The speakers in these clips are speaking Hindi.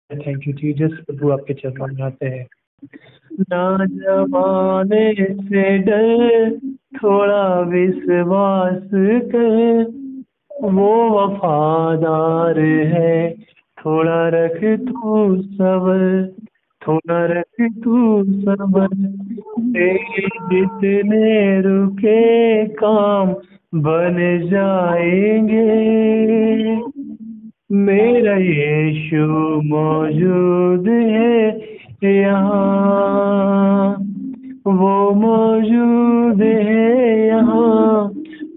Thank you Jesus. प्रभु आपके चरणों में आते हैं। ना जमाने से डर, थोड़ा विश्वास कर, वो वफादार है। थोड़ा रख तू सबर, थोड़ा रख तू सबर, तेरे जितने रुके काम बन जाएंगे। मेरा यीशु मौजूद है यहाँ, वो मौजूद है यहाँ,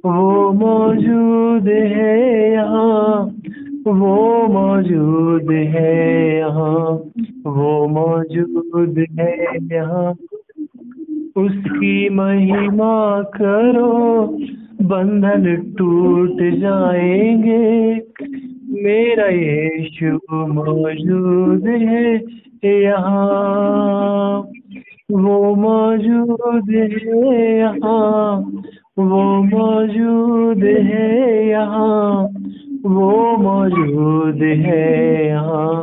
वो मौजूद है यहाँ, वो मौजूद है यहाँ, वो मौजूद है यहाँ। उसकी महिमा करो, बंधन टूट जाएंगे। मेरा यीशु मौजूद है यहाँ, वो मौजूद है यहाँ, वो मौजूद है यहाँ, वो मौजूद है यहाँ,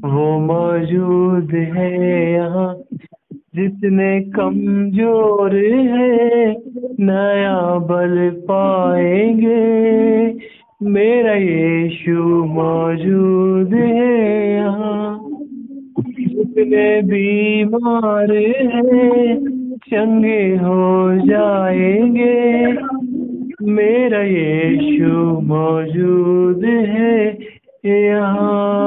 वो मौजूद है यहाँ। जितने कमजोर है नया बल पाएंगे। मेरा यीशु मौजूद है यहाँ। जितने बीमार हैं चंगे हो जाएंगे। मेरा यीशु मौजूद है यहाँ,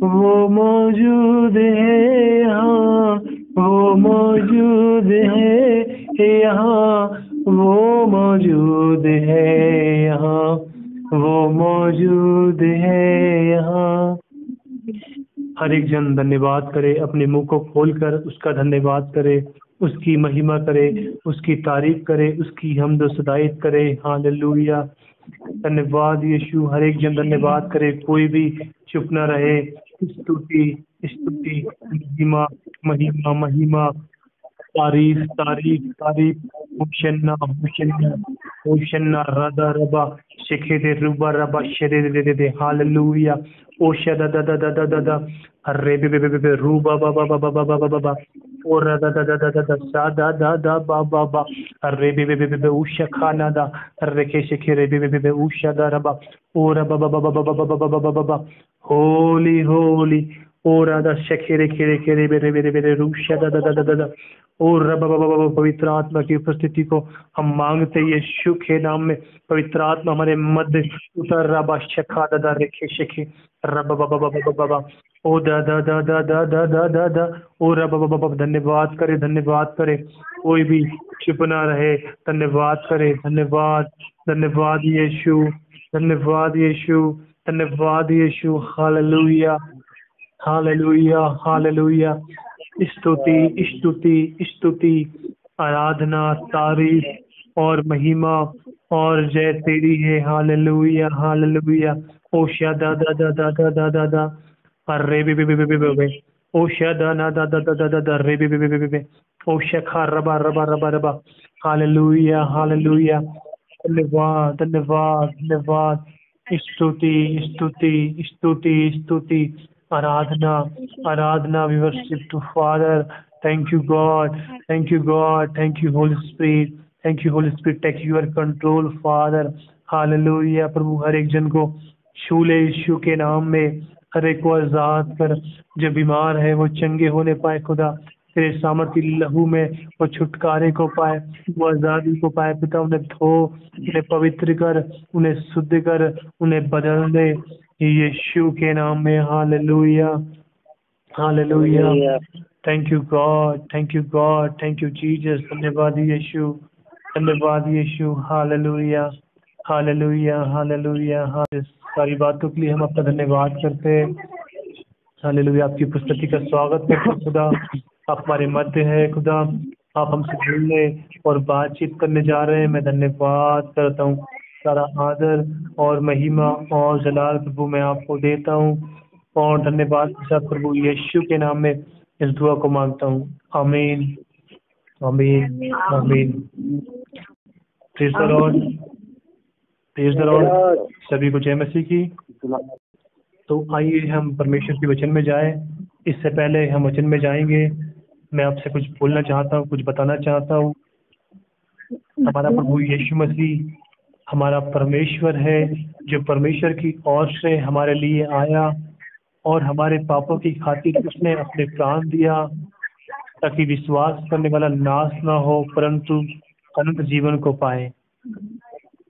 वो मौजूद है यहाँ, वो मौजूद है यहाँ, वो मौजूद है यहाँ, वो मौजूद है यहाँ। हर एक जन धन्यवाद करे, अपने मुंह को खोलकर उसका धन्यवाद करे, उसकी महिमा करे, उसकी तारीफ करे, उसकी हमद सदाइत करे। हालेलुया। धन्यवाद यीशु। हर एक जन धन्यवाद करे, कोई भी चुप न रहे। स्तुति स्तुति, महिमा महिमा महिमा, तारीफ तारीफ तारीफ। होशन्ना होशन्ना होशन्ना, राधा रबा शेखे दे रूबा रबा शेरे दे दे। हालेलुया। ओशा दा दा दा दा दा दा दा, अरे बे बे बे बे रूबा बा बा बा बा बा बा बा बा बा, और दा दा दा दा दा दा सा दा दा दा बा बा बा, अरे बे बे बे बे उशा खाना दा, अरे के शेखे रे बे बे बे उशा दा रबा, और बा बा बा बा बा बा बा बा बा बा बा, होली होली, और दा शेखे रे खेरे खेरे बे बे बे रूशा दा दा दा दा दा, और पवित्र आत्मा की उपस्थिति को हम मांगते हैं यीशु के नाम में। पवित्र आत्मा हमारे मध्य उतर रबा शखा दा रेखे शेखे रब बाबा बाबा बाबा, ओ दा दा दा दा दा दा दा दा दा, ओ रब बाबा। धन्यवाद करे, धन्यवाद करे, कोई भी चुप ना रहे। धन्यवाद करे, धन्यवाद धन्यवाद यीशु, धन्यवाद यीशु, धन्यवाद यीशु। Hallelujah hallelujah hallelujah. स्तुति स्तुति स्तुति, आराधना तारीफ और महिमा और जय तेरी है। Hallelujah hallelujah. ओशा दा दा दा दा दा दा दा दा, अरे बे बे बे बे बे बे, ओशा दा ना दा दा दा दा दा दा, रे बे बे बे बे बे, ओशा खा रबा रबा रबा रबा। Hallelujah hallelujah. धन्यवाद धन्यवाद धन्यवाद। स्तुति स्तुति स्तुति स्तुति, आराधना आराधना। We worship to father. Thank you God, thank you God, thank you Holy Spirit, thank you Holy Spirit. Take your control father. Hallelujah. प्रभु हर एक जन को छू ले यीशु के नाम में। हर एक को आजाद कर, जो बीमार है वो चंगे होने पाए खुदा। तेरे सामर्थ्य लहू में वो छुटकारे को पाए, वो आज़ादी को पाए। पिता उन्हें धो, उन्हें पवित्र कर, उन्हें शुद्ध कर, उन्हें बदल दे यीशु के नाम में। Hallelujah hallelujah. Thank you God, thank you God, thank you Jesus. धन्यवाद यीशु, धन्यवाद यीशु। Hallelujah hallelujah hallelujah. सारी बातों के लिए हम आपका धन्यवाद करते हैं। हालेलुया। आपकी उपस्थिति का स्वागत करते हैं खुदा। आप हमारे मध्य है खुदा, आप हमसे मिलने और बातचीत करने जा रहे हैं। मैं धन्यवाद करता हूँ। सारा आदर और महिमा और जलाल प्रभु मैं आपको देता हूँ, और धन्यवाद के साथ प्रभु यीशु के नाम में इस दुआ को मांगता हूँ। आमीन आमीन आमीन। Praise the Lord, praise the Lord. सभी को जय मसीह की। तो आइए हम परमेश्वर के वचन में जाएं। इससे पहले हम वचन में जाएंगे, मैं आपसे कुछ बोलना चाहता हूँ, कुछ बताना चाहता हूँ। हमारा प्रभु यीशु मसीह हमारा परमेश्वर है, जो परमेश्वर की ओर से हमारे लिए आया और हमारे पापों की खातिर उसने अपने प्राण दिया, ताकि विश्वास करने वाला नाश ना हो परंतु अनंत जीवन को पाए।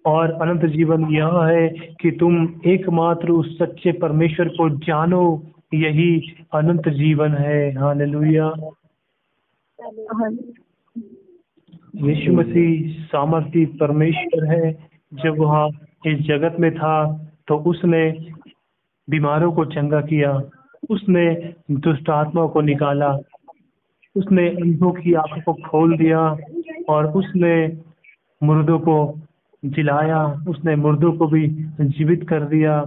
और अनंत जीवन यह है कि तुम एकमात्र उस सच्चे परमेश्वर को जानो, यही अनंत जीवन है। हालेलुया। यीशु मसीह सामर्थी परमेश्वर है। जब वहाँ इस जगत में था तो उसने बीमारों को चंगा किया, उसने दुष्ट आत्माओं को निकाला, उसने अंधों की आंखों को खोल दिया और उसने मुर्दों को जिलाया, उसने मुर्दों को भी जीवित कर दिया।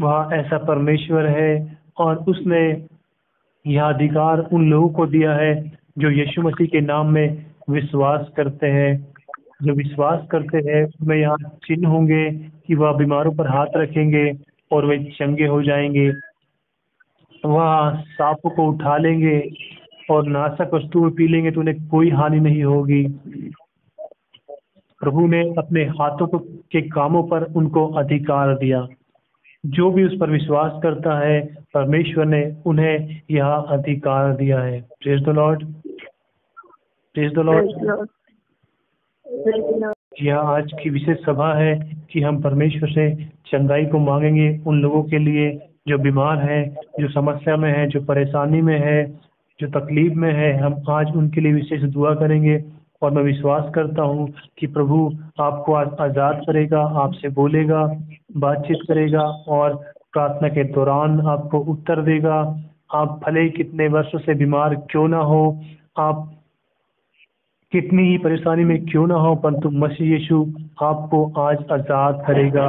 वह ऐसा परमेश्वर है और उसने यह अधिकार उन लोगों को दिया है जो यीशु मसीह के नाम में विश्वास करते हैं। जो विश्वास करते हैं उसमें यहाँ चिन्ह होंगे कि वह बीमारों पर हाथ रखेंगे और वे चंगे हो जाएंगे। वह सांपों को उठा लेंगे और नाशक वस्तुएं पी लेंगे तो उन्हें कोई हानि नहीं होगी। प्रभु ने अपने हाथों के कामों पर उनको अधिकार दिया। जो भी उस पर विश्वास करता है परमेश्वर ने उन्हें यह अधिकार दिया है। Praise the Lord, praise the Lord. यह आज की विशेष सभा है कि हम परमेश्वर से चंगाई को मांगेंगे उन लोगों के लिए जो बीमार हैं, जो समस्या में है, जो परेशानी में है, जो तकलीफ में है। हम आज उनके लिए विशेष दुआ करेंगे और मैं विश्वास करता हूँ कि प्रभु आपको आज आज़ाद करेगा, आपसे बोलेगा, बातचीत करेगा और प्रार्थना के दौरान आपको उत्तर देगा। आप भले ही कितने वर्षों से बीमार क्यों ना हो, आप कितनी ही परेशानी में क्यों ना हो, परंतु मसीह यीशु आपको आज आज़ाद करेगा,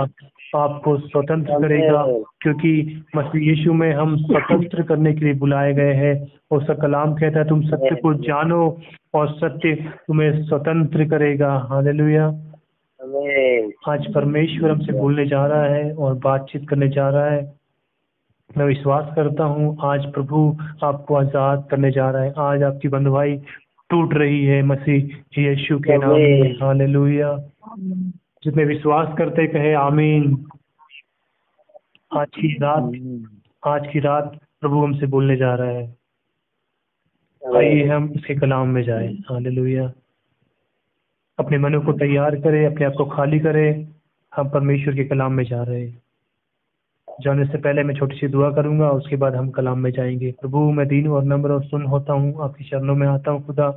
आपको स्वतंत्र करेगा, क्योंकि मसीह यीशु में हम स्वतंत्र करने के लिए बुलाए गए हैं। और उसका कलाम कहता है तुम सत्य को जानो और सत्य तुम्हें स्वतंत्र करेगा। हालेलुया। आज परमेश्वर हमसे बोलने जा रहा है और बातचीत करने जा रहा है। मैं विश्वास करता हूँ आज प्रभु आपको आज़ाद करने जा रहा है। आज आपकी बंधुआई टूट रही है मसीह यीशु के नाम में। हालेलुया। जितने विश्वास करते कहे आमीन। आज की रात प्रभु हमसे बोलने जा रहा है। आइए हम इसके कलाम में जाएं। हालेलुया। अपने मनों को तैयार करें, अपने आप को खाली करें। हम परमेश्वर के कलाम में जा रहे हैं। जाने से पहले मैं छोटी सी दुआ करूंगा, उसके बाद हम कलाम में जाएंगे। प्रभु मैं दीन और नम्र और सुन होता हूँ, आपके चरणों में आता हूँ। खुदा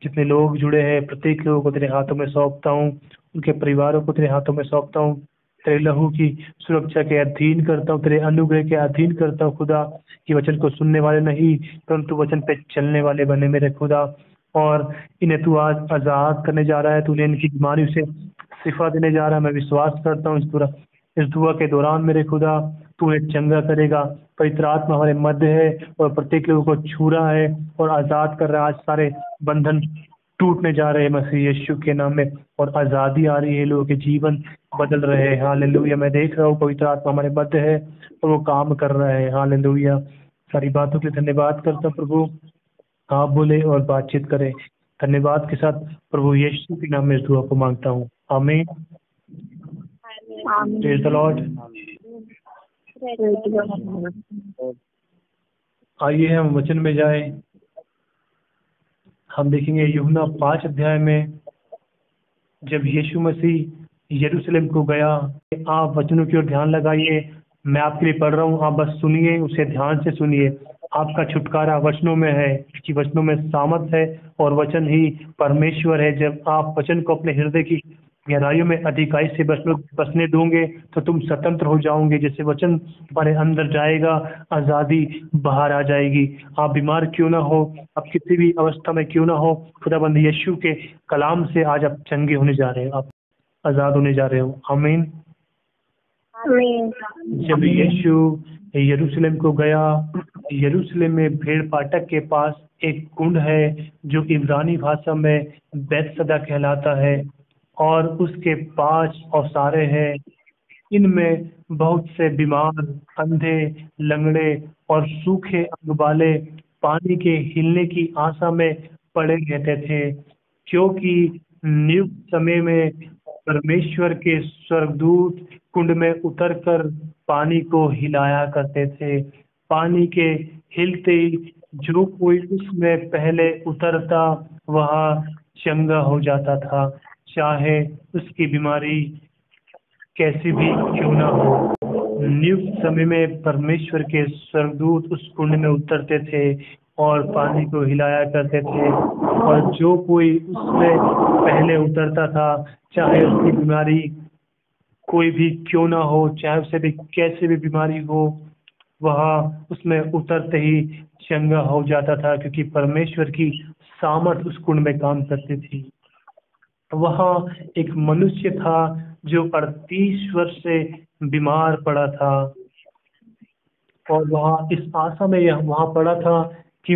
जितने लोग जुड़े हैं प्रत्येक लोगों को तेरे हाथों में सौंपता हूँ, उनके परिवारों को तेरे हाथों में सौंपता हूँ। तेरे लहू की सुरक्षा के अधीन करता हूँ, तेरे अनुग्रह के अधीन करता हूँ। खुदा कि वचन को सुनने वाले नहीं परंतु वचन पे चलने वाले बने मेरे खुदा। और इन्हें तू आज आज़ाद करने जा रहा है, तूने इनकी बीमारी से शिफा देने जा रहा है। मैं विश्वास करता हूँ इस दुआ के दौरान मेरे खुदा तू इन्हें चंगा करेगा। पवित्र आत्मा हमारे मध्य है और प्रत्येक लोगों को छू रहा है और आज़ाद कर रहा है। आज सारे बंधन टूटने जा रहे हैं मसीह यीशु के नाम में और आज़ादी आ रही है, लोगों के जीवन बदल रहे हैं। हालेलुया। मैं देख रहा हूँ पवित्र आत्मा हमारे मध्य है और वो काम कर रहा है। हालेलुया। सारी बातों के लिए धन्यवाद करता हूँ प्रभु, आप बोले और बातचीत करें। धन्यवाद के साथ प्रभु यीशु के नाम में इस दुआ को मांगता हूँ। आमीन। Praise the Lord. आइए हम वचन में जाएं। हम देखेंगे यूहन्ना 5 अध्याय में जब यीशु मसीह यरूशलेम को गया। आप वचनों की ओर ध्यान लगाइए, मैं आपके लिए पढ़ रहा हूँ, आप बस सुनिए, उसे ध्यान से सुनिए। आपका छुटकारा वचनों में है, कि वचनों में सामर्थ है और वचन ही परमेश्वर है। जब आप वचन को अपने हृदय की गहराइयों में अधिकाई से बसने दोगे तो तुम स्वतंत्र हो जाओगे। जैसे वचन तुम्हारे अंदर जाएगा आज़ादी बाहर आ जाएगी। आप बीमार क्यों ना हो, आप किसी भी अवस्था में क्यों ना हो, खुदाबंद यीशु के कलाम से आज आप चंगे होने जा रहे हो, आप आज़ाद होने जा रहे हो। आमीन। जब यीशु यरूशलेम को गया, यरूशलेम में भेड़ फाटक के पास एक कुंड है जो इब्रानी भाषा में बैतसदा कहलाता है और उसके 5 औसारे हैं। इनमें बहुत से बीमार, अंधे, लंगड़े और सूखे अंग वाले पानी के हिलने की आशा में पड़े रहते थे, क्योंकि नियुक्त समय में परमेश्वर के स्वर्गदूत कुंड में उतरकर पानी को हिलाया करते थे। पानी के हिलते ही जो कोई उसमें पहले उतरता वह चंगा हो जाता था, चाहे उसकी बीमारी कैसी भी क्यों ना हो। नियुक्त समय में परमेश्वर के स्वर्गदूत उस कुंड में उतरते थे और पानी को हिलाया करते थे, और जो कोई उसमें पहले उतरता था, चाहे उसकी बीमारी कोई भी क्यों ना हो, चाहे उसे भी कैसी भी बीमारी हो, वह उसमें उतरते ही चंगा हो जाता था, क्योंकि परमेश्वर की सामर्थ उस कुंड में काम करती थी। वहाँ एक मनुष्य था जो 38 वर्ष से बीमार पड़ा था, और वहाँ इस आशा में यह वहाँ पड़ा था कि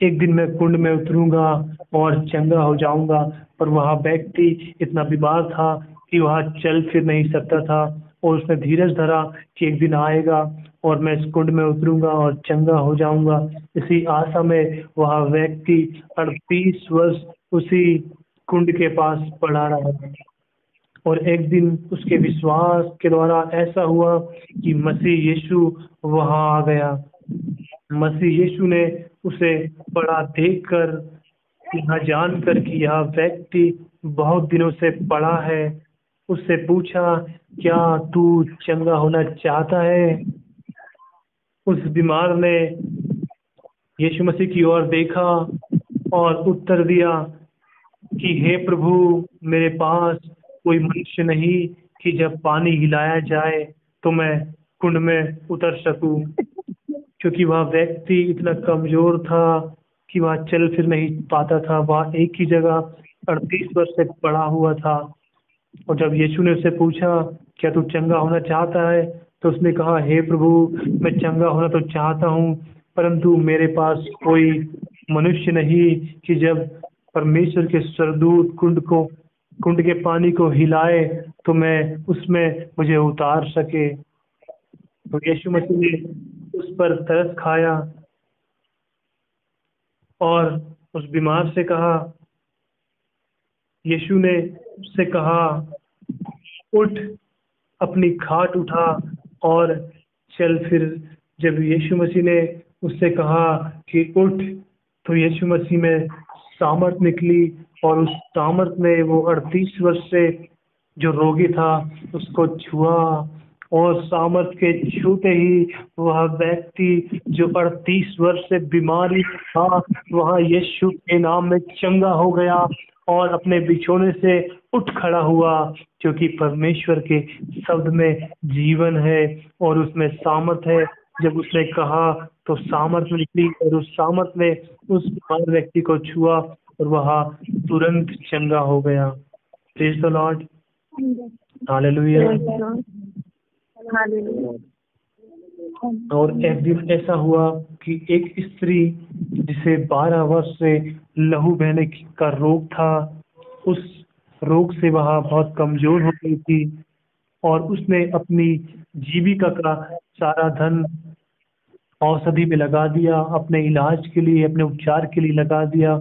एक दिन मैं कुंड में उतरूंगा और चंगा हो जाऊंगा। पर वह व्यक्ति इतना बीमार था कि वह चल फिर नहीं सकता था, और उसने धीरज धरा कि एक दिन आएगा और मैं इस कुंड में उतरूंगा और चंगा हो जाऊंगा। इसी आशा में वह व्यक्ति 38 वर्ष उसी कुंड के पास पड़ा रहा। और एक दिन उसके विश्वास के द्वारा ऐसा हुआ कि मसीह यीशु वहां आ गया। मसीह यीशु ने उसे पड़ा देखकर, यह जानकर कि यह व्यक्ति बहुत दिनों से पड़ा है, उससे पूछा, क्या तू चंगा होना चाहता है? उस बीमार ने यीशु मसीह की ओर देखा और उत्तर दिया कि हे प्रभु, मेरे पास कोई मनुष्य नहीं कि जब पानी हिलाया जाए तो मैं कुंड में उतर सकूं, क्योंकि वह व्यक्ति इतना कमजोर था कि वह चल फिर नहीं पाता था। वह एक ही जगह 38 वर्ष से पड़ा हुआ था। और जब यीशु ने उससे पूछा, क्या तू चंगा होना चाहता है? तो उसने कहा, हे प्रभु, मैं चंगा होना तो चाहता हूँ, परंतु मेरे पास कोई मनुष्य नहीं कि जब परमेश्वर के स्वर्गदूत कुंड के पानी को हिलाए तो मैं उसमें मुझे उतार सके। तो यीशु मसीह ने उस पर तरस खाया और उस बीमार से कहा, यीशु ने उससे कहा, उठ, अपनी खाट उठा और चल फिर। जब यीशु मसीह ने उससे कहा कि उठ, तो यीशु मसीह में सामर्थ निकली, और उस सामर्थ ने वो 38 वर्ष से जो रोगी था उसको छुआ, और सामर्थ के छूते ही वह व्यक्ति जो 38 वर्ष से बीमारी में था वह यीशु के नाम में चंगा हो गया और अपने बिछौने से उठ खड़ा हुआ, क्योंकि परमेश्वर के शब्द में जीवन है और उसमें सामर्थ है। जब उसने कहा तो सामर्थ निकली, और उस सामर्थ ने उस बीमार व्यक्ति को छुआ और वह तुरंत चंगा हो गया। Praise the Lord, hallelujah. और एक दिन ऐसा हुआ कि एक स्त्री जिसे 12 वर्ष से लहू बहने का रोग था, उस रोग से वह बहुत कमजोर हो गई थी, और उसने अपनी जीविका का सारा धन औषधि में लगा दिया, अपने इलाज के लिए, अपने उपचार के लिए लगा दिया।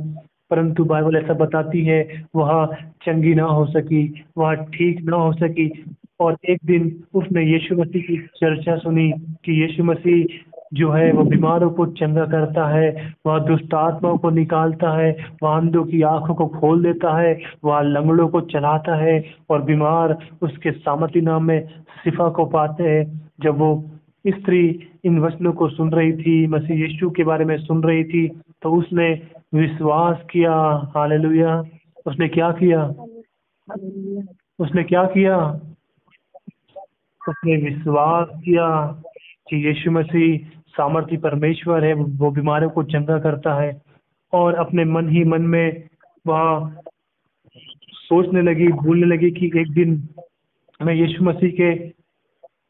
परंतु बाइबल ऐसा बताती है वह चंगी ना हो सकी, वह ठीक ना हो सकी। और एक दिन उसने यीशु मसीह की चर्चा सुनी कि यीशु मसीह जो है वो बीमारों को चंगा करता है, वह दुष्ट आत्माओं को निकालता है, वह अंधों की आंखों को खोल देता है, वह लंगड़ों को चलाता है, और बीमार उसके सामर्थी नाम में शिफा को पाते हैं। जब वो स्त्री इन वचनों को सुन रही थी, मसीह यीशु के बारे में सुन रही थी, तो उसने विश्वास किया। हालेलुया। उसने क्या किया? उसने क्या किया? उसने विश्वास किया कि यीशु मसीह सामर्थी परमेश्वर है, वो बीमारों को चंगा करता है। और अपने मन ही मन में वह सोचने लगी, भूलने लगी कि एक दिन मैं यीशु मसीह के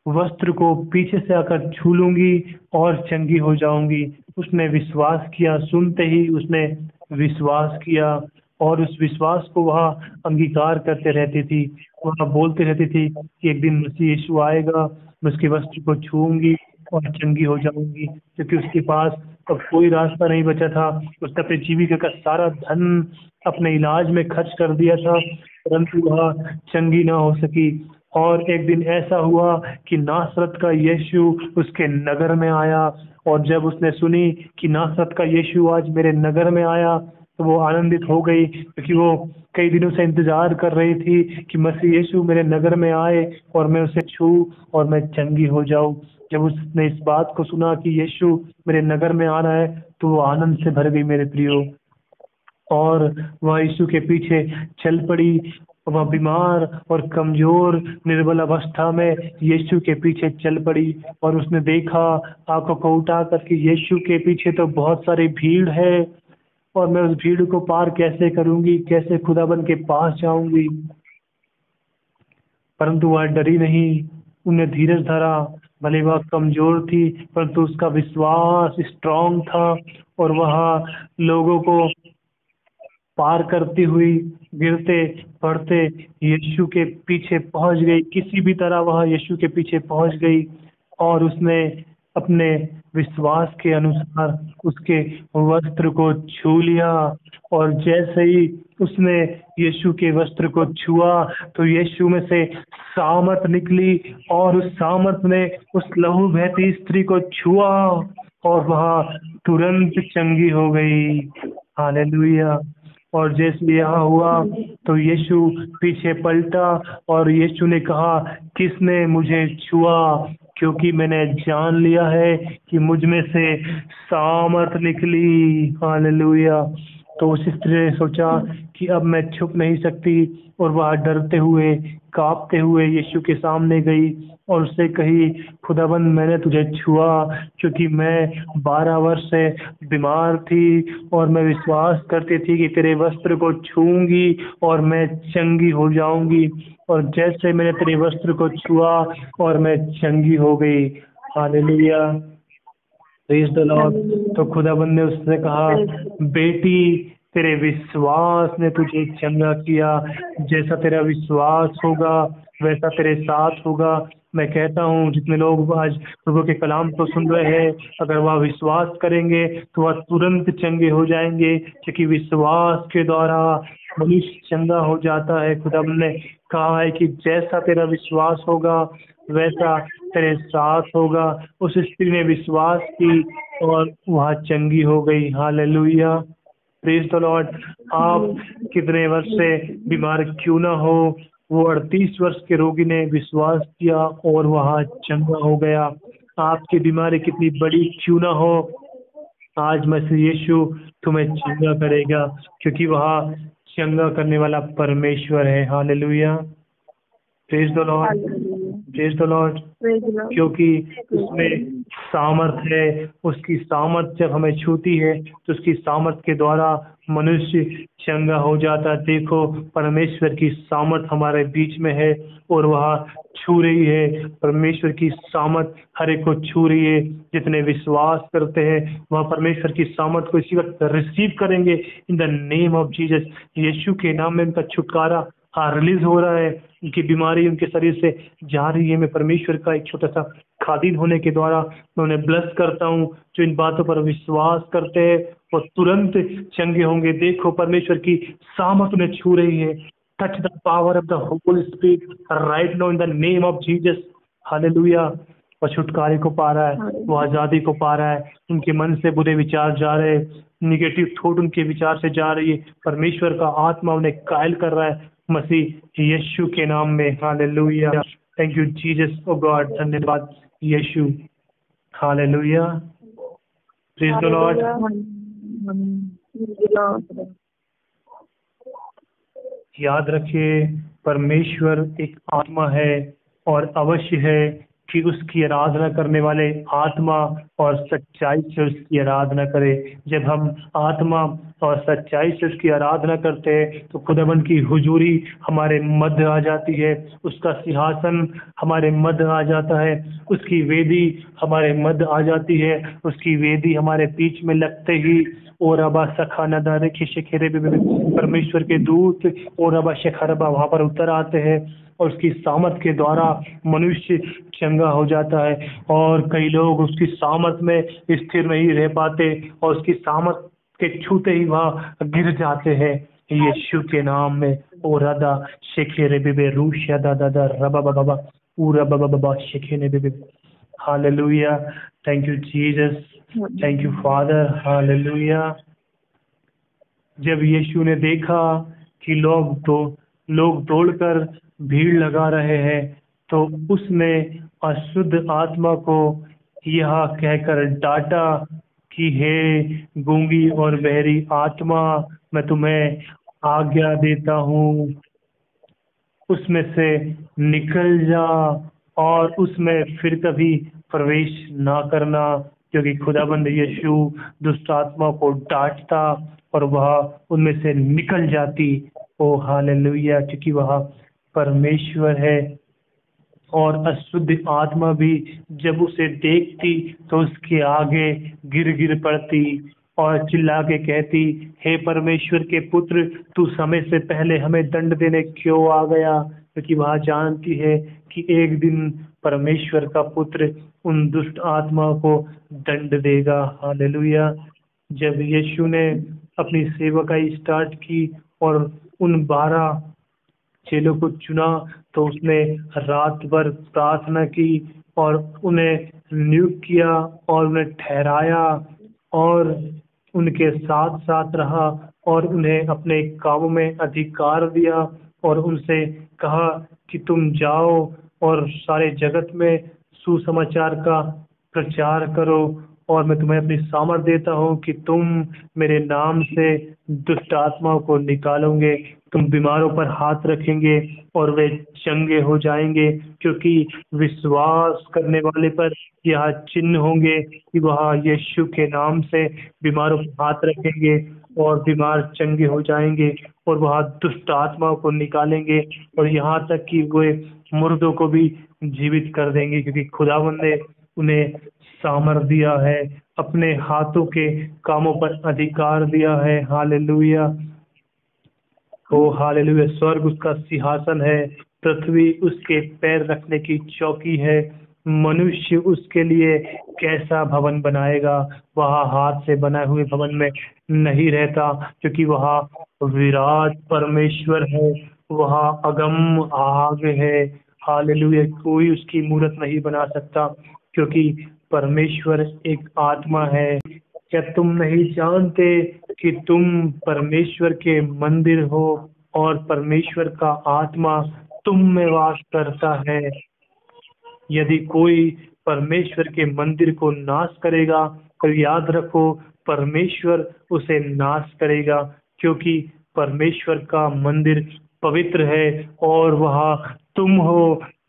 वस्त्र को पीछे से आकर छू लूंगी और चंगी हो जाऊंगी। उसने विश्वास किया, सुनते ही उसने विश्वास किया, और उस विश्वास को वह अंगीकार करते रहती थी। वह बोलते रहती थी कि एक दिन मसीह यीशु आएगा, मैं उसके वस्त्र को छूऊंगी और चंगी हो जाऊंगी, क्योंकि उसके पास अब कोई रास्ता नहीं बचा था। उसने अपने जीविका का सारा धन अपने इलाज में खर्च कर दिया था, परंतु वह चंगी ना हो सकी। और एक दिन ऐसा हुआ कि नासरत का यीशु उसके नगर में आया, और जब उसने सुनी कि नासरत का यीशु आज मेरे नगर में आया, तो वो आनंदित हो गई, क्योंकि वो कई दिनों से इंतजार कर रही थी कि मसीह यीशु मेरे नगर में आए और मैं उसे छू और मैं चंगी हो जाऊं। जब उसने इस बात को सुना कि यीशु मेरे नगर में आ रहा है, तो वो आनंद से भर गई मेरे प्रियो, और वह यीशु के पीछे चल पड़ी। वह बीमार और कमजोर निर्बल अवस्था में यीशु के पीछे चल पड़ी, और उसने देखा आंखों को उठा करके यीशु के पीछे तो बहुत सारी भीड़ है, और मैं उस भीड़ को पार कैसे करूंगी, कैसे खुदाबंद के पास जाऊंगी। परंतु वह डरी नहीं, उन्हें धीरज धरा। भले वह कमजोर थी, परंतु उसका विश्वास स्ट्रांग था, और वह लोगों को पार करती हुई गिरते पड़ते यीशु के पीछे पहुंच गई। किसी भी तरह वह यीशु के पीछे पहुंच गई, और उसने अपने विश्वास के अनुसार उसके वस्त्र को छू लिया। और जैसे ही उसने यीशु के वस्त्र को छुआ, तो यीशु में से सामर्थ निकली, और उस सामर्थ ने उस लहू बहती स्त्री को छुआ, और वह तुरंत चंगी हो गई। हालेलुया। और जैसे यहाँ हुआ, तो यीशु पीछे पलटा, और यीशु ने कहा, किसने मुझे छुआ, क्योंकि मैंने जान लिया है कि मुझ में से सामर्थ निकली। हालेलुया। तो उस स्त्री ने सोचा कि अब मैं छुप नहीं सकती, और वह डरते हुए कांपते हुए यीशु के सामने गई, और उससे कही, खुदाबंद मैंने तुझे छुआ, क्योंकि मैं 12 वर्ष से बीमार थी, और मैं विश्वास करती थी कि तेरे वस्त्र को छूऊंगी और मैं चंगी हो जाऊंगी। और जैसे मैंने तेरे वस्त्र को छुआ और मैं चंगी हो गई। हालेलुया। Praise the Lord. तो खुदाबंद ने उससे कहा, बेटी तेरे विश्वास ने तुझे चंगा किया, जैसा तेरा विश्वास होगा वैसा तेरे साथ होगा। मैं कहता हूँ जितने लोग आज प्रभु के कलाम को सुन रहे हैं, अगर वह विश्वास करेंगे तो वह तुरंत चंगे हो जाएंगे, क्योंकि विश्वास के द्वारा मनुष्य चंगा हो जाता है। खुदाबंद ने कहा है कि जैसा तेरा विश्वास होगा वैसा तेरे साथ होगा। उस स्त्री ने विश्वास की और वह चंगी हो गई। हालेलुया। Praise the Lord. आप कितने वर्ष से बीमार क्यों ना हो, वो 38 वर्ष के रोगी ने विश्वास किया और वह चंगा हो गया। आपकी बीमारी कितनी बड़ी क्यों ना हो, आज मसीह यीशु तुम्हें चंगा करेगा, क्योंकि वह चंगा करने वाला परमेश्वर है। Hallelujah. Praise the Lord. Praise the Lord. क्योंकि उसमें सामर्थ है, उसकी सामर्थ जब हमें छूती है तो उसकी सामर्थ के द्वारा मनुष्य चंगा हो जाता है। देखो परमेश्वर की सामर्थ हमारे बीच में है, और वह छू रही है। परमेश्वर की सामर्थ हर एक को छू रही है। जितने विश्वास करते हैं वह परमेश्वर की सामर्थ को इसी वक्त रिसीव करेंगे in the name of Jesus. यीशु के नाम में उनका छुटकारा रिलीज हो रहा है, उनकी बीमारी उनके शरीर से जा रही है। मैं परमेश्वर का एक छोटा सा खादिन होने के द्वारा मैं उन्हें ब्लेस करता हूँ। जो इन बातों पर विश्वास करते हैं वो तुरंत चंगे होंगे। देखो परमेश्वर की सामर्थ उन्हें छू रही है। Touch the power of the Holi spirit right now in the name of Jesus. Hallelujah. वो छुटकारे को पा रहा है, वो आज़ादी को पा रहा है। उनके मन से बुरे विचार जा रहे हैं, निगेटिव थॉट उनके विचार से जा रही है। परमेश्वर का आत्मा उन्हें कायल कर रहा है मसीह यीशु के नाम में। Hallelujah. Thank you Jesus oh God. धन्यवाद यीशु। हालेलुया। Praise the Lord. याद रखिए परमेश्वर एक आत्मा है, और अवश्य है कि उसकी आराधना करने वाले आत्मा और सच्चाई से उसकी आराधना करें। जब हम आत्मा और सच्चाई से उसकी आराधना करते हैं तो खुदाबंद की हुजूरी हमारे मध्य आ जाती है, उसका सिंहासन हमारे मध्य आ जाता है, उसकी वेदी हमारे मध्य आ जाती है। उसकी वेदी हमारे बीच में लगते ही और अबा सखाना दारे के शेखेरे परमेश्वर के दूत और अबा शेखरबा वहां पर उतर आते हैं और उसकी सामर्थ के द्वारा मनुष्य चंगा हो जाता है। और कई लोग उसकी सामर्थ में स्थिर नहीं रह पाते और उसकी सामर्थ के छूते ही वहां गिर जाते हैं यीशु के नाम में। ओ राधा शेखे रे बेबे रूशा दादा दा रबा बाबा पूरा बाबा बाबा शेखे ने बेबे। Hallelujah. Thank you Jesus. Thank you father. Hallelujah. जब यीशु ने देखा कि लोग दौड़कर भीड़ लगा रहे हैं तो उसने अशुद्ध आत्मा को यह कहकर डांटा कि हे गूंगी और बहरी आत्मा, मैं तुम्हें आज्ञा देता हूँ उसमें से निकल जा और उसमें फिर कभी प्रवेश ना करना। क्योंकि खुदाबंद यीशु दुष्ट आत्मा को डांटता और वह उनमें से निकल जाती। ओ हालेलुया। क्योंकि वह परमेश्वर है। और अशुद्ध आत्मा भी जब उसे देखती तो उसके आगे गिर गिर पड़ती और चिल्ला के कहती, हे परमेश्वर के पुत्र, तू समय से पहले हमें दंड देने क्यों आ गया। क्योंकि वह जानती है कि एक दिन परमेश्वर का पुत्र उन दुष्ट आत्मा को दंड देगा। हालेलुया। जब यीशु ने अपनी सेवकाई स्टार्ट की और उन 12 चेलों को चुना तो उसने रात भर प्रार्थना की और उन्हें नियुक्त किया और उन्हें ठहराया और उनके साथ साथ रहा और उन्हें अपने कामों में अधिकार दिया और उनसे कहा कि तुम जाओ और सारे जगत में सुसमाचार का प्रचार करो और मैं तुम्हें अपनी सामर्थ देता हूँ कि तुम मेरे नाम से दुष्ट आत्माओं को निकालोगे, तुम बीमारों पर हाथ रखेंगे और वे चंगे हो जाएंगे। क्योंकि विश्वास करने वाले पर यह चिन्ह होंगे कि वह यीशु के नाम से बीमारों पर हाथ रखेंगे और बीमार चंगे हो जाएंगे और वह दुष्ट आत्माओं को निकालेंगे और यहाँ तक कि वे मुर्दों को भी जीवित कर देंगे। क्योंकि खुदावंद ने उन्हें सामर्थ दिया है, अपने हाथों के कामों पर अधिकार दिया है। हालेलुया। ओ हालेलुया। स्वर्ग उसका सिंहासन है, पृथ्वी उसके पैर रखने की चौकी है। मनुष्य उसके लिए कैसा भवन बनाएगा। वह हाथ से बनाए हुए भवन में नहीं रहता क्योंकि वह विराट परमेश्वर है, वह अगम आग है। हालेलुया। कोई उसकी मूरत नहीं बना सकता क्योंकि परमेश्वर एक आत्मा है। क्या तुम नहीं जानते कि तुम परमेश्वर के मंदिर हो और परमेश्वर का आत्मा तुम में वास करता है। यदि कोई परमेश्वर के मंदिर को नाश करेगा तो याद रखो परमेश्वर उसे नाश करेगा। क्योंकि परमेश्वर का मंदिर पवित्र है और वह तुम हो।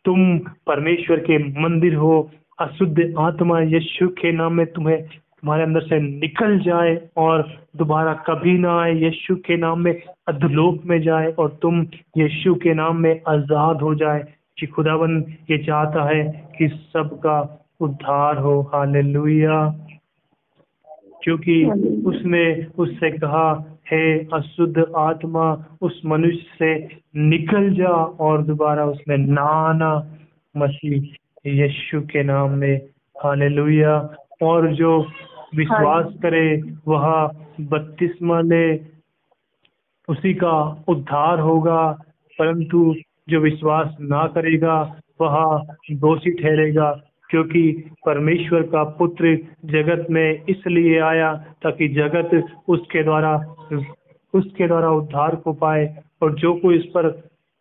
तुम परमेश्वर के मंदिर हो। अशुद्ध आत्मा यीशु के नाम में तुम्हारे अंदर से निकल जाए और दोबारा कभी ना आए। यीशु के नाम में अधोलोक में जाए और तुम यीशु के नाम में आजाद हो जाए। कि खुदावन ये चाहता है कि सबका उद्धार हो। हालेलुया। क्योंकि उसने उससे कहा, हे अशुद्ध आत्मा उस मनुष्य से निकल जा और दोबारा उसमें ना आना मसीह यीशु के नाम में। हालेलुया। और जो विश्वास करे वह बपतिस्मा ले उसी का उद्धार होगा, परंतु जो विश्वास ना करेगा वह दोषी ठहरेगा। क्योंकि परमेश्वर का पुत्र जगत में इसलिए आया ताकि जगत उसके द्वारा उद्धार को पाए। और जो कोई इस पर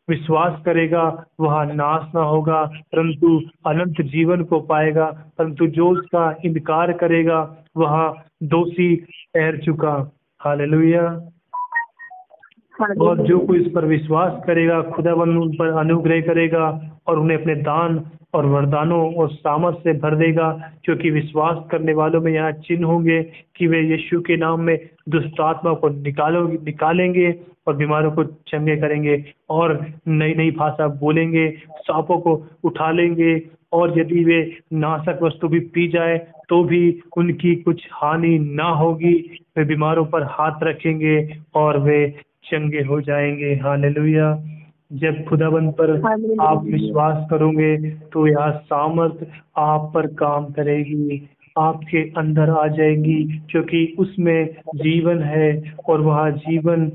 विश्वास करेगा वह नाश ना होगा परंतु अनंत जीवन को पाएगा। परंतु जो उसका इनकार करेगा वह दोषी ठहर चुका। हालेलुया। और जो कोई इस पर विश्वास करेगा खुदावंद उन पर अनुग्रह करेगा और उन्हें अपने दान और वरदानों और सामर्थ से भर देगा। क्योंकि विश्वास करने वालों में यहाँ चिन्ह होंगे कि वे यीशु के नाम में दुष्ट आत्मा को निकालेंगे और बीमारों को चंगे करेंगे और नई नई भाषा बोलेंगे, सांपों को उठा लेंगे और यदि वे नाशक वस्तु भी पी जाए तो भी उनकी कुछ हानि ना होगी। वे बीमारों पर हाथ रखेंगे और वे चंगे हो जाएंगे। हालेलुया। जब खुदाबंद पर आप विश्वास करोगे तो यह सामर्थ आप पर काम करेगी, आपके अंदर आ जाएगी, क्योंकि उसमें जीवन है और वह जीवन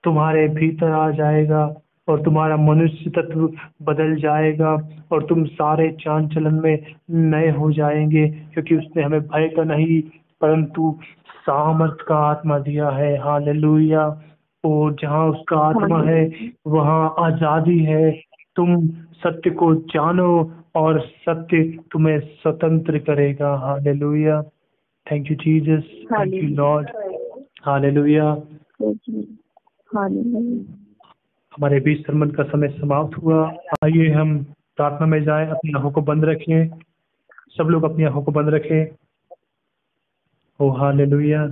तुम्हारे भीतर आ जाएगा और तुम्हारा मनुष्य तत्व बदल जाएगा और तुम सारे चाल चलन में नए हो जाएंगे, क्योंकि उसने हमें भय का नहीं परंतु सामर्थ का आत्मा दिया है। हालेलुया। और जहाँ उसका आत्मा है वहाँ आजादी है। तुम सत्य को जानो और सत्य तुम्हें स्वतंत्र करेगा। Hallelujah. Thank you Jesus, thank you Lord. Hallelujah. हमारे बीच sermon का समय समाप्त हुआ। आइए हम प्रार्थना में जाएं। अपनी आंखों को बंद रखें। सब लोग अपनी आंखों को बंद रखें। ओ हालेलुया।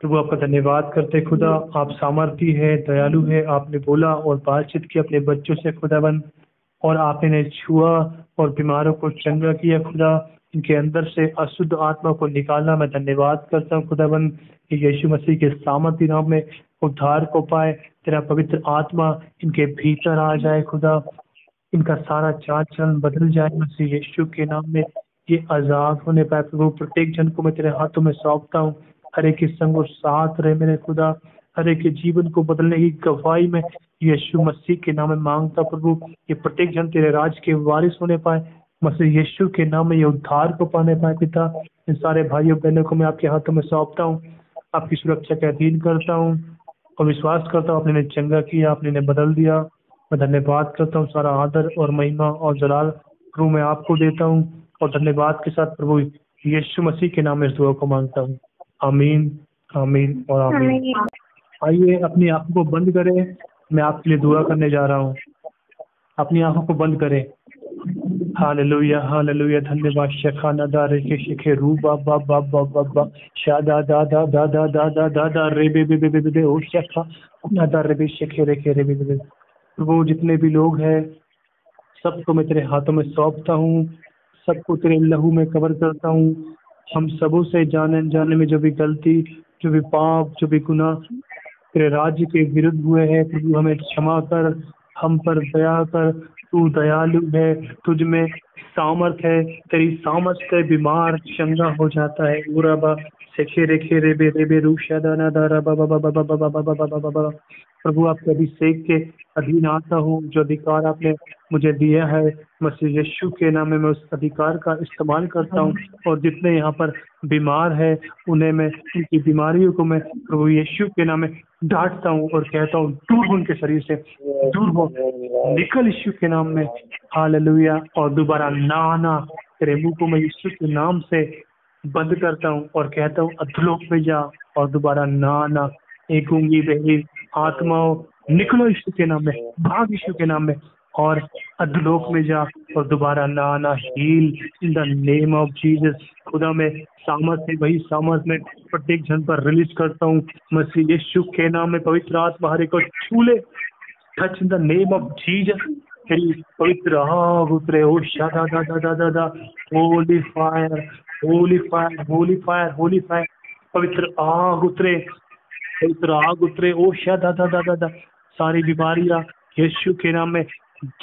प्रभु आपका धन्यवाद करते खुदा, आप सामर्थी है, दयालु है। आपने बोला और बातचीत की अपने बच्चों से खुदाबंद, और आपने इन्हें छुआ और बीमारों को चंगा किया खुदा। इनके अंदर से अशुद्ध आत्मा को निकाला। मैं धन्यवाद करता हूँ खुदाबंद कि यीशु मसीह के सामर्थी नाम में उद्धार को पाए। तेरा पवित्र आत्मा इनके भीतर आ जाए खुदा। इनका सारा चाल चलन बदल जाए मसीह यीशु के नाम में। ये आजाद होने पाए प्रभु। प्रत्येक जन को मैं तेरे हाथों में सौंपता हूँ। हर एक के संग और साथ रहे मेरे खुदा। हर एक के जीवन को बदलने की गवाही में यीशु मसीह के नाम में मांगता प्रभु। ये प्रत्येक जन तेरे राज के वारिस होने पाए मसीह यीशु के नाम में। ये उद्धार को पाने पाए पिता। इन सारे भाइयों बहनों को मैं आपके हाथों में सौंपता हूँ। आपकी सुरक्षा के अधीन करता हूँ और विश्वास करता हूँ आपने इन्हें चंगा किया, आपने इन्हें बदल दिया। मैं धन्यवाद करता हूँ। सारा आदर और महिमा और जलाल प्रभु मैं आपको देता हूँ और धन्यवाद के साथ प्रभु यीशु मसीह के नाम में इस दुआ को मांगता हूँ। आमीन, आमीन और आमीन। आइए अपनी आंखों को बंद करें। मैं आपके लिए दुआ करने जा रहा हूँ। अपनी आंखों को बंद करें। Hallelujah, hallelujah. धन्यवाद। शखाना दारे के शिखे रू बा बा बा बा बा बा शादा दा दा दा दा दा दा दा दा रे बे बे बे बे बे ओ शखा ना दा रे बे शिखे रे के रे बे बे। वो जितने भी लोग हैं सबको मैं तेरे हाथों में सौंपता हूँ। सबको तेरे लहू में कवर करता हूँ। हम सबों से जाने अनजाने में जो भी गलती, जो भी पाप, जो भी गुनाह तेरे राज्य के विरुद्ध हुए हैं प्रभु हमें क्षमा कर। हम पर दया कर। तू दयालु है, तुझ में सामर्थ है। तेरी सामर्थ से बीमार चंगा हो जाता है। उराबा सेखे रेखे रेबे रेबे रूशा दाना दारा बाबा बाबा बाबा बाबा बाबा बाबा बाबा। प्रभु आपके अभिषेक के अधीन आता हूँ। जो अधिकार आपने मुझे दिया है मसीह यीशु के नाम में मैं उस अधिकार का इस्तेमाल करता हूँ। और जितने यहाँ पर बीमार है उन्हें मैं, उनकी बीमारियों को मैं प्रभु यीशु के नाम में डांटता हूँ और कहता हूँ दूर हो उनके शरीर से, दूर हो, निकल यीशु के नाम में। हालेलुया। और दोबारा ना आना तेरे मुंह को मैं यीशु के नाम से बंद करता हूँ और कहता हूँ अधलोक में जा और दोबारा ना आना। एक गूंगी बहरी आत्माओं निकलो यीशु के नाम में, भाग यीशु के नाम में और अधलोक में जा और दोबारा ना आना। Heal in the name of Jesus. खुदा में सामर्थ है, वही सामर्थ में प्रत्येक जन पर रिलीज करता हूँ मसीह यीशु के नाम में। पवित्र आत्मा हर एक को छू ले। Touch in the name of Jesus. तेरी पवित्र आग उतरे। ओ शादा दा दा दा दा दा। Holi fire, Holi fire, Holi fire, Holi fire. पवित्र आग उतरे, पवित्र आग उतरे। ओ शादा दा दा दा दा। सारी बीमारियां यीशु के नाम में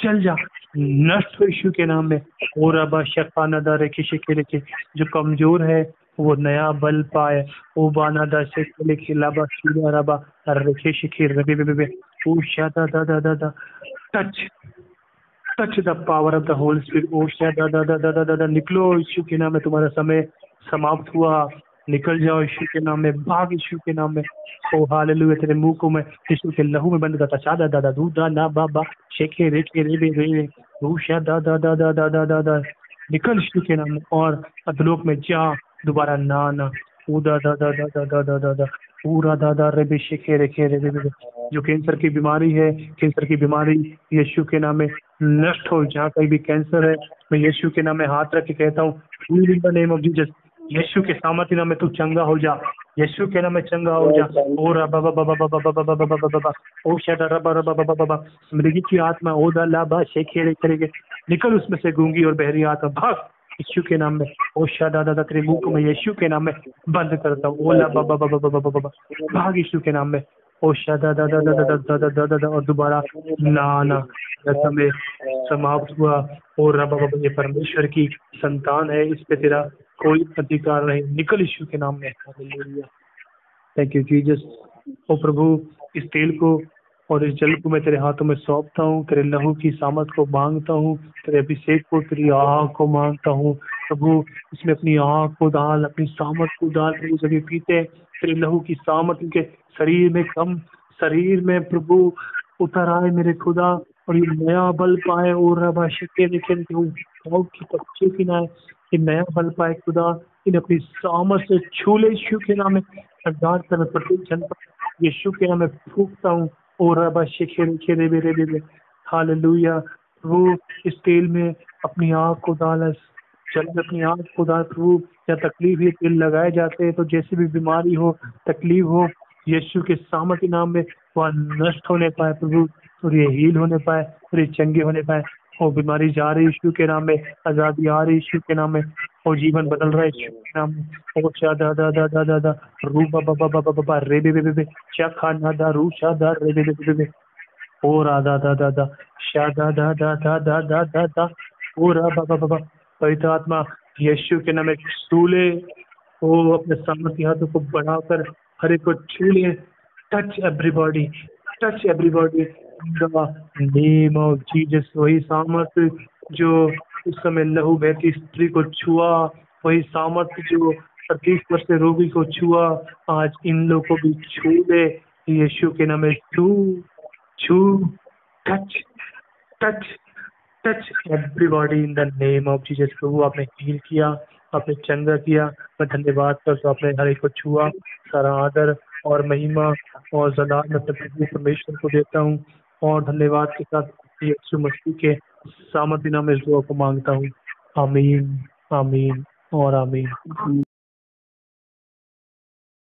जल जा, नष्ट हो यीशु के नाम में। ओ रबा शफा नदा रेखी शिके रेखी। जो कमजोर है वो नया बल पाए। ओ बाना दा से लेके लाबा सूर्या रबा रेखी शिके रबे बे बे। ओ शादा दा दा दा दा। Touch, touch the power of the Holy Spirit. ओ शादा दा दा दा दा दा दा। निकलो यीशु के नाम में। तुम्हारा समय समाप्त हुआ। निकल जाओ यीशु के नाम में, भाग यीशु के नाम में। ओ हालेलुया। तेरे मुंह को मैं यीशु के लहू में बंद करता। शादा दा दा दू दा ना बा बा शेखे रेखे रे बे रे। ओ शादा दा दा दा दा दा दा दा। निकल यीशु के नाम में और अधलोक में जा, दोबारा ना आना। ओ दा दा दा दा दा दा दा दा दा। पूरा दादा रे बे शेखे रेखे रे बे। जो कैंसर की बीमारी है, कैंसर की बीमारी यीशु के नाम में नष्ट हो। जहाँ कहीं भी कैंसर है मैं यीशु के नाम में हाथ रख के कहता हूँ in the name of Jesus. यीशु के सामर्थ्य नाम में तू चंगा हो जा। यीशु के नाम में चंगा हो जा। ओ रबा बा बा बा बा बा बा बा बा बा बा बा, ओ शदा रबा रबा बा बा बा बा, मृगी की आत्मा ओ दा ला बा शेखे करेगे, निकल उसमें से गूंगी और बहरी आत्मा, भाग यीशु के नाम में। ओ शदा दा दा, तेरे मुंह को मैं यीशु के नाम में बंद करता हूँ। ओ ला बा बा बा बा बा बा बा बा, भाग यीशु के नाम में। ओ शदा दा दा दा दा दा दा दा दा दा, और दोबारा ना आना। में समाप्त हुआ। और रब बाबा, ये परमेश्वर की संतान है, इस पे तेरा कोई अधिकार नहीं, निकल यीशु के नाम में। Hallelujah, thank you Jesus. ओ प्रभु, इस तेल को और इस जल को मैं तेरे हाथों में सौंपता हूँ, तेरे लहू की सामर्थ को मांगता हूँ, तेरे अभिषेक को, तेरी आग को मांगता हूँ प्रभु। इसमें अपनी आग को डाल, अपनी सामर्थ को डाल प्रभु। सभी पीते तेरे लहू की सामर्थ उनके शरीर में कम, शरीर में प्रभु उतर आए मेरे खुदा, और ये नया बल पाए। और रबा शिके देखे की पक्षी की ना, ये नया बल पाए खुदा, इन अपनी सामर्थ से छू ले यीशु के नाम में। सरदार कर प्रत्येक जन पर यीशु के नाम में फूकता हूँ। और रबा शिके देखे रे मेरे मेरे, हालेलुया। प्रभु, इस तेल में अपनी आँख को डाल, चल अपनी आँख को डाल प्रभु। या तकलीफ ये तेल लगाए जाते हैं तो जैसी भी बीमारी हो, तकलीफ हो, यीशु के सामर्थ्य नाम में वह नष्ट होने पाए प्रभु, और ये हील होने पाए, और ये चंगे होने पाए। और बीमारी जा रही यीशु के नाम में, आजादी आ रही यीशु के नाम में, और जीवन बदल रहा है यीशु के नाम में। और शादा दा दा दा दा दा, रू बा बा बा बा बा बा, रे बे बे बे बे, चखा ना दा रू शादा रे बे बे बे बे, और आदा दा दा दा, शादा दा दा दा दा दा दा दा, और बा बा बा बा। पवित्र आत्मा यीशु के नाम में छूले, वो अपने सामर्थ्य हाथों को बढ़ाकर हर एक को छू ले। Touch everybody, touch everybody in the name of Jesus. वही सामर्थ्य जो उस समय लहू बहती स्त्री को छुआ, वही सामर्थ्य जो 38 वर्ष से रोगी को छुआ, आज इन लोगों को भी छू ले यीशु के नाम में। छू छू, touch touch touch everybody in the name of Jesus. प्रभु, आपने हील किया, आपने चंगा किया, मैं धन्यवाद करता हूँ। आपने हर एक को छुआ, सारा आदर और महिमा और जलाल मैं प्रभु परमेश्वर को देता हूँ, और धन्यवाद के साथ यीशु मसीह के सामर्थ्य नाम में इस दुआ को मांगता हूँ। आमीन, आमीन और आमीन।